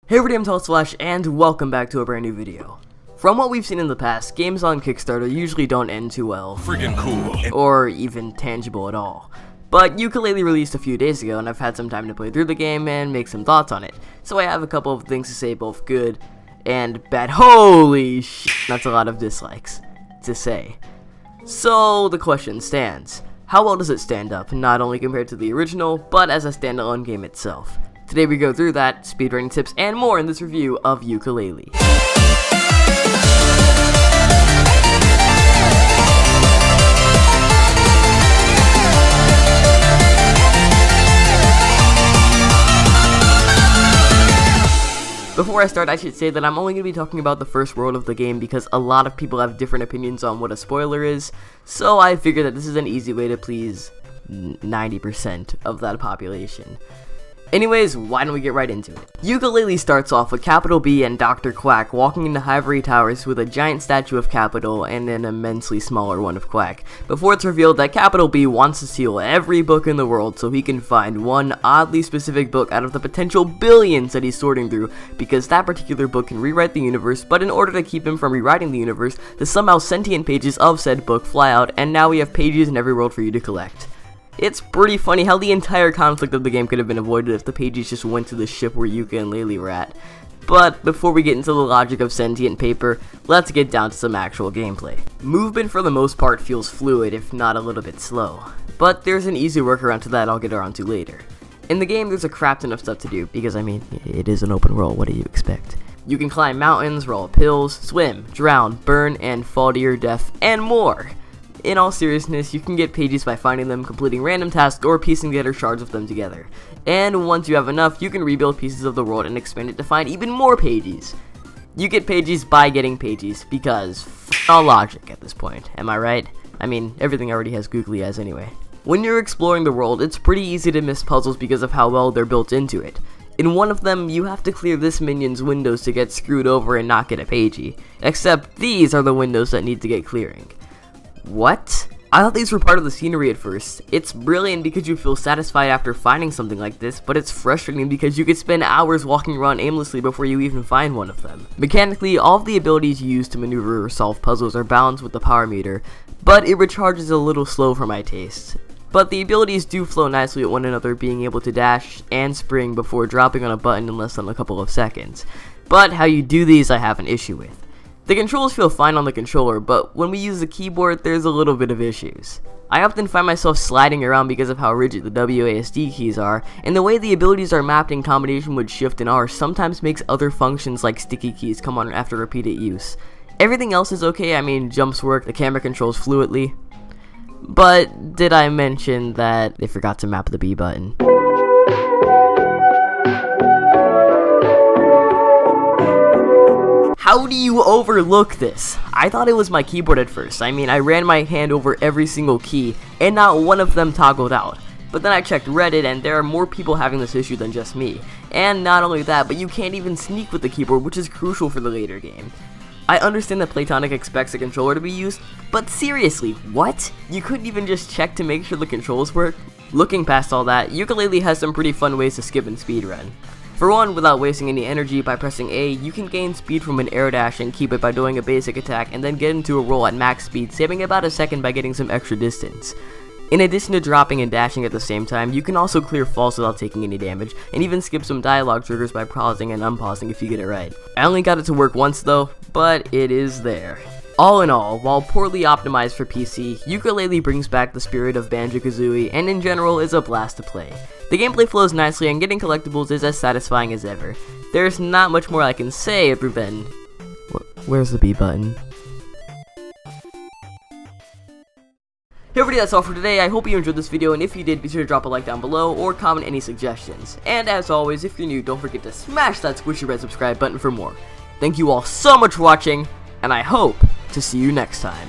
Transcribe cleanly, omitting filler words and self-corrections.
Hey everybody, I'm Flash, and welcome back to a brand new video. From what we've seen in the past, games on Kickstarter usually don't end too well. Friggin' cool. Or even tangible at all. But Yooka-Laylee released a few days ago, and I've had some time to play through the game and make some thoughts on it. So I have a couple of things to say, both good and bad. Holy shit, that's a lot of dislikes to say. So the question stands. How well does it stand up, not only compared to the original, but as a standalone game itself? Today we go through that, speedrunning tips, and more in this review of Yooka-Laylee. Before I start, I should say that I'm only going to be talking about the first world of the game because a lot of people have different opinions on what a spoiler is, so I figured that this is an easy way to please 90% of that population. Anyways, why don't we get right into it? Yooka-Laylee starts off with Capital B and Dr. Quack walking into Ivory Towers with a giant statue of Capital and an immensely smaller one of Quack, before it's revealed that Capital B wants to steal every book in the world so he can find one oddly specific book out of the potential billions that he's sorting through, because that particular book can rewrite the universe, but in order to keep him from rewriting the universe, the somehow sentient pages of said book fly out, and now we have pages in every world for you to collect. It's pretty funny how the entire conflict of the game could have been avoided if the pages just went to the ship where Yooka and Laylee were at. But before we get into the logic of sentient paper, let's get down to some actual gameplay. Movement for the most part feels fluid, if not a little bit slow. But there's an easy workaround to that I'll get around to later. In the game, there's a crap ton of stuff to do, because I mean, it is an open world, what do you expect? You can climb mountains, roll up hills, swim, drown, burn, and fall to your death, and more! In all seriousness, you can get pages by finding them, completing random tasks, or piecing together shards of them together. And once you have enough, you can rebuild pieces of the world and expand it to find even more pages. You get pages by getting pages, because all logic at this point, am I right? I mean, everything already has googly eyes anyway. When you're exploring the world, it's pretty easy to miss puzzles because of how well they're built into it. In one of them, you have to clear this minion's windows to get screwed over and not get a pagey. Except these are the windows that need to get clearing. What? I thought these were part of the scenery at first. It's brilliant because you feel satisfied after finding something like this, but it's frustrating because you could spend hours walking around aimlessly before you even find one of them. Mechanically, all of the abilities you use to maneuver or solve puzzles are balanced with the power meter, but it recharges a little slow for my taste. But the abilities do flow nicely with one another, being able to dash and spring before dropping on a button in less than a couple of seconds. But how you do these I have an issue with. The controls feel fine on the controller, but when we use the keyboard, there's a little bit of issues. I often find myself sliding around because of how rigid the WASD keys are, and the way the abilities are mapped in combination with Shift and R sometimes makes other functions like sticky keys come on after repeated use. Everything else is okay, I mean jumps work, the camera controls fluidly. But did I mention that they forgot to map the B button? How do you overlook this? I thought it was my keyboard at first. I mean, I ran my hand over every single key, and not one of them toggled out. But then I checked Reddit, and there are more people having this issue than just me. And not only that, but you can't even sneak with the keyboard, which is crucial for the later game. I understand that Playtonic expects a controller to be used, but seriously, what? You couldn't even just check to make sure the controls work? Looking past all that, Yooka-Laylee has some pretty fun ways to skip and speedrun. For one, without wasting any energy, by pressing A, you can gain speed from an air dash and keep it by doing a basic attack and then get into a roll at max speed, saving about a second by getting some extra distance. In addition to dropping and dashing at the same time, you can also clear falls without taking any damage, and even skip some dialogue triggers by pausing and unpausing if you get it right. I only got it to work once though, but it is there. All in all, while poorly optimized for PC, Yooka-Laylee brings back the spirit of Banjo-Kazooie and in general is a blast to play. The gameplay flows nicely and getting collectibles is as satisfying as ever. There's not much more I can say other than... Where's the B button? Hey everybody, that's all for today. I hope you enjoyed this video, and if you did, be sure to drop a like down below or comment any suggestions. And as always, if you're new, don't forget to smash that squishy red subscribe button for more. Thank you all so much for watching, and I hope to see you next time.